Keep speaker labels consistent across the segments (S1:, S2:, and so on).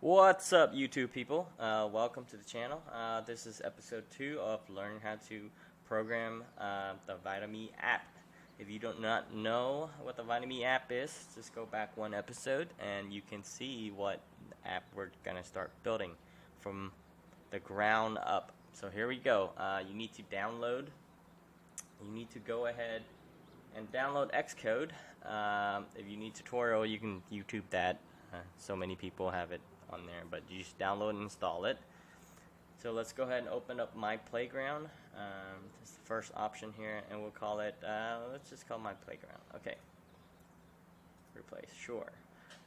S1: What's up, YouTube people? Welcome to the channel. This is episode 2 of learning how to program the Vitamin app. If you do not know what the Vitamin app is, just go back one episode and you can see what app we're going to start building from the ground up. So here we go. You need to go ahead and download Xcode. If you need tutorial, you can YouTube that. So many people have it on there, but you just download and install it. So let's go ahead and open up my playground. This is the first option here, and we'll call it, let's just call my playground. Okay. Replace, sure.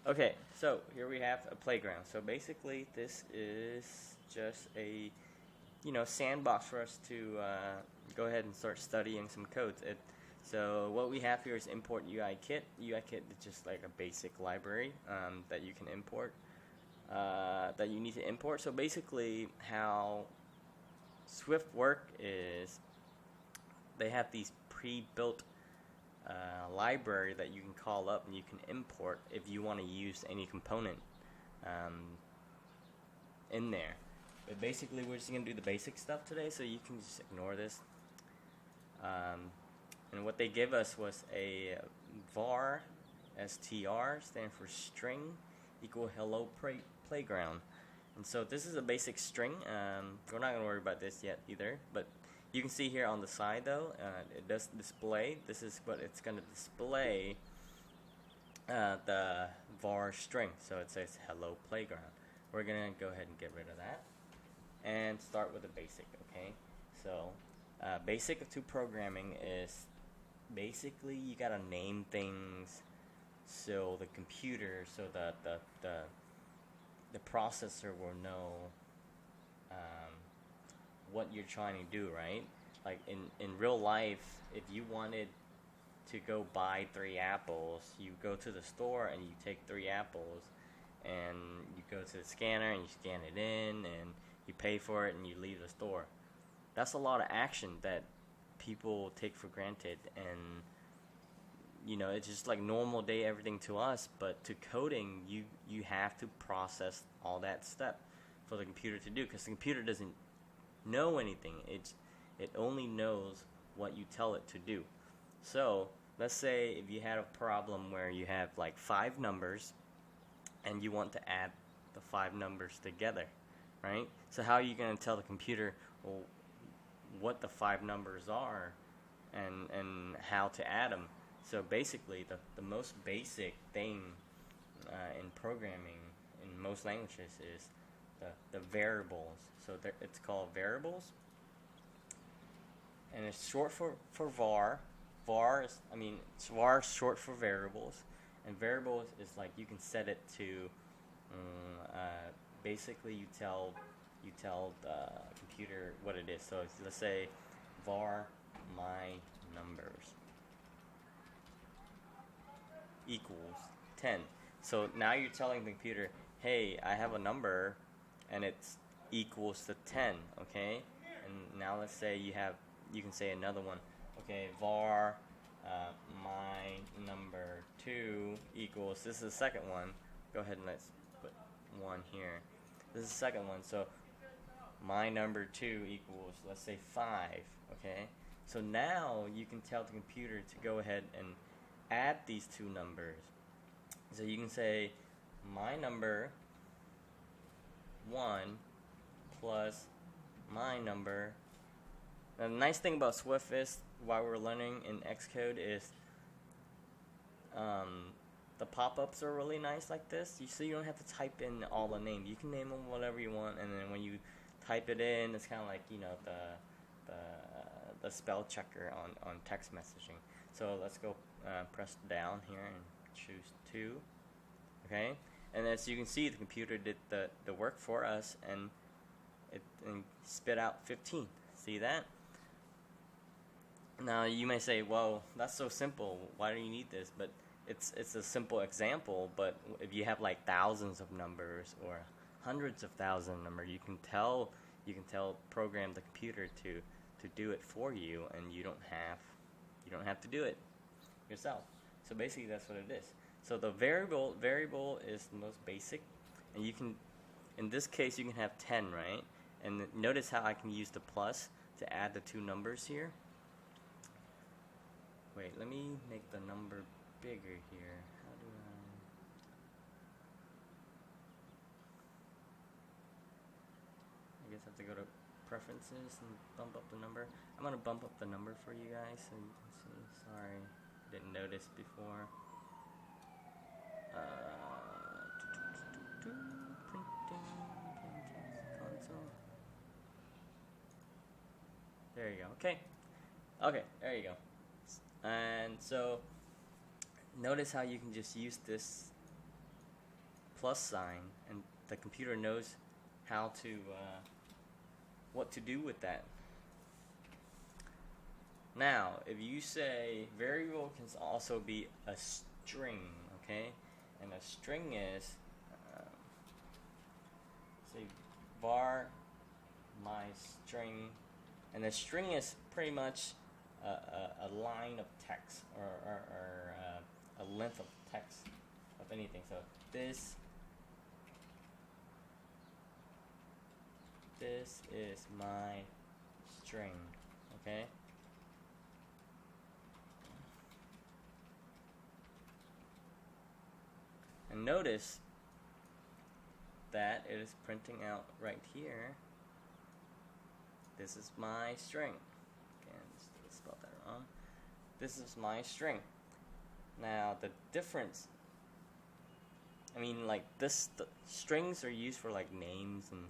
S1: Okay, so here we have a playground. So basically this is just a, sandbox for us to go ahead and start studying some codes. So what we have here is import UI kit. UI kit is just like a basic library that you can import. That you need to import. So basically how Swift work is they have these pre-built library that you can call up and you can import if you want to use any component in there. But basically we're just going to do the basic stuff today, so you can just ignore this. And what they give us was a var str, stand for string, equal hello playground. And so this is a basic string. We're not going to worry about this yet either, but you can see here on the side though, it does display. This is what it's going to display, the var string. So it says hello playground. We're going to go ahead and get rid of that and start with the basic. Okay, so basic to programming is basically you got to name things so the computer, so the processor will know what you're trying to do, right? Like in real life, if you wanted to go buy 3 apples, you go to the store and you take 3 apples and you go to the scanner and you scan it in and you pay for it and you leave the store. That's a lot of action that people take for granted, and it's just like normal day everything to us, but to coding you have to process all that step for the computer to do, because the computer doesn't know anything. It only knows what you tell it to do. So let's say if you had a problem where you have like 5 numbers and you want to add the 5 numbers together, right? So how are you going to tell the computer what the 5 numbers are and how to add them? So basically the most basic thing in programming in most languages is the variables. So it's called variables, and it's short for var. var is short for variables, and variables is like you can set it to basically you tell the computer what it is. So let's say var my numbers equals 10. So now you're telling the computer, hey, I have a number and it's equals to 10, okay? And now let's say you can say another one. Okay, var my number 2 equals, this is the second one. Go ahead and let's put 1 here. This is the second one. So my number 2 equals, let's say 5, okay? So now you can tell the computer to go ahead and add these 2 numbers. So you can say my number 1 plus my number. Now the nice thing about Swift is, while we're learning in Xcode, is the pop-ups are really nice like this. So you don't have to type in all the names. You can name them whatever you want, and then when you type it in, it's kind of like the spell checker on text messaging. So let's go press down here and choose 2. Okay, and as you can see, the computer did the work for us, and it spit out 15. See that? Now you may say, well, that's so simple, why do you need this? But it's a simple example. But if you have like thousands of numbers or hundreds of thousands of numbers, you can program the computer to do it for you, and you don't have to do it yourself. So basically that's what it is. So the variable is the most basic, and you can in this case, you can have 10, right? And notice how I can use the plus to add the two numbers here. Wait, let me make the number bigger here. How do I guess I have to go to preferences and bump up the number. I'm gonna bump up the number for you guys so you can see. Sorry, didn't notice before. Printing console. There you go. Okay. Okay, there you go. And so notice how you can just use this plus sign and the computer knows how to what to do with that. Now, if you say variable can also be a string, okay? And a string is say var my string, and a string is pretty much a line of text or a length of text of anything. So this is my string, okay? And notice that it is printing out right here. This is my string. Okay, I spelled that wrong. This is my string. Now the difference, I mean, like this, the strings are used for like names and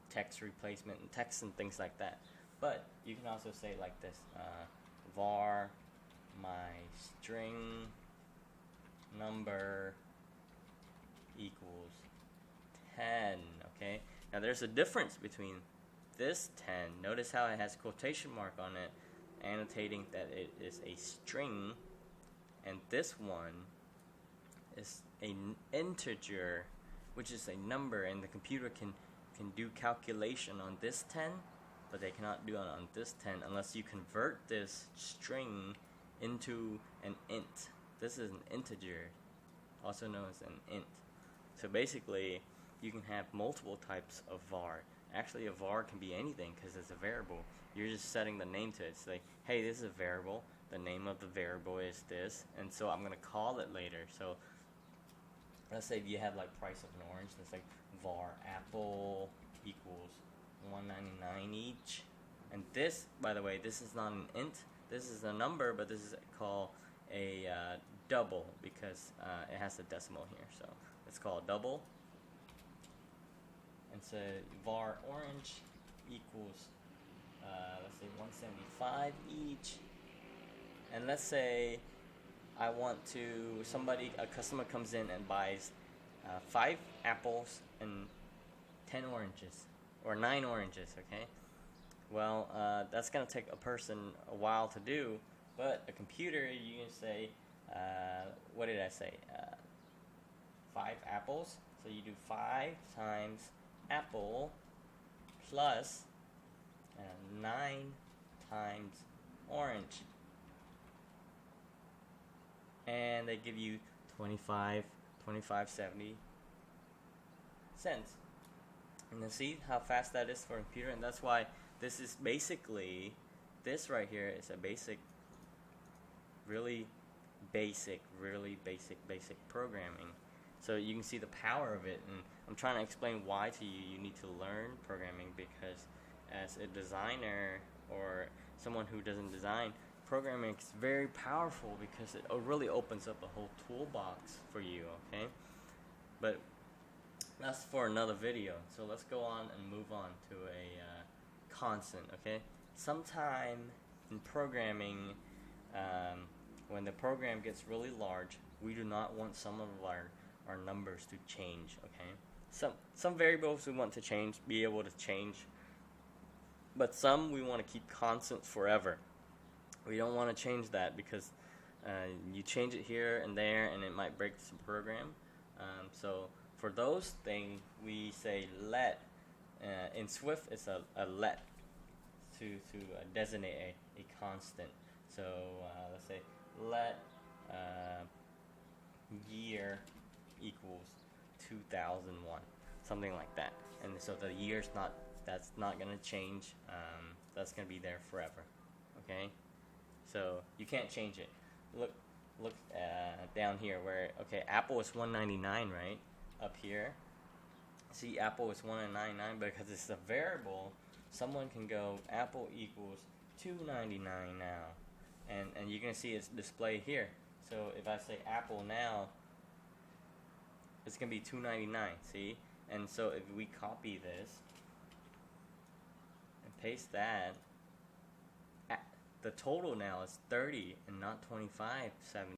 S1: text replacement and text and things like that. But you can also say like this, var my string number equals 10. Okay, now there's a difference between this 10, notice how it has quotation mark on it annotating that it is a string, and this one is an integer, which is a number, and the computer can do calculation on this 10, but they cannot do it on this 10 unless you convert this string into an int. This is an integer, also known as an int. So basically, you can have multiple types of var. Actually, a var can be anything because it's a variable. You're just setting the name to it. It's like, hey, this is a variable. The name of the variable is this, and so I'm gonna call it later. So let's say you have like price of an orange. It's like var apple equals $1.99 each. And this, by the way, this is not an int. This is a number, but this is called a double because it has a decimal here. So it's called double. And so var orange equals let's say 175 each. And let's say I want to, a customer comes in and buys 5 apples and 10 oranges, or 9 oranges, okay? Well, that's going to take a person a while to do, but a computer, you can say, what did I say? 5 apples, so you do 5 times apple plus 9 times orange. And they give you 25.70 cents. And you see how fast that is for a computer, and that's why this is basically, this right here is a basic, really basic programming. So you can see the power of it, and I'm trying to explain why to you. You need to learn programming because as a designer or someone who doesn't design, programming is very powerful because it really opens up a whole toolbox for you, okay? But that's for another video. So let's go on and move on to a constant, okay? Sometime in programming, when the program gets really large, we do not want some of our numbers to change, okay? Some variables we want to change, be able to change, but some we want to keep constant forever. We don't want to change that because you change it here and there and it might break the program. So for those things, we say let. In Swift, it's a let to designate a constant. So let's say let year equals 2001, something like that. And so the year's not, that's not gonna change. That's gonna be there forever. Okay, so you can't change it. Look down here where, okay, Apple is 199, right? Up here, see, Apple is 199 because it's a variable. Someone can go Apple equals 299 now, and you're gonna see it's displayed here. So if I say Apple now, it's gonna be 299. See, and so if we copy this and paste that, the total now is 30 and not 25.70.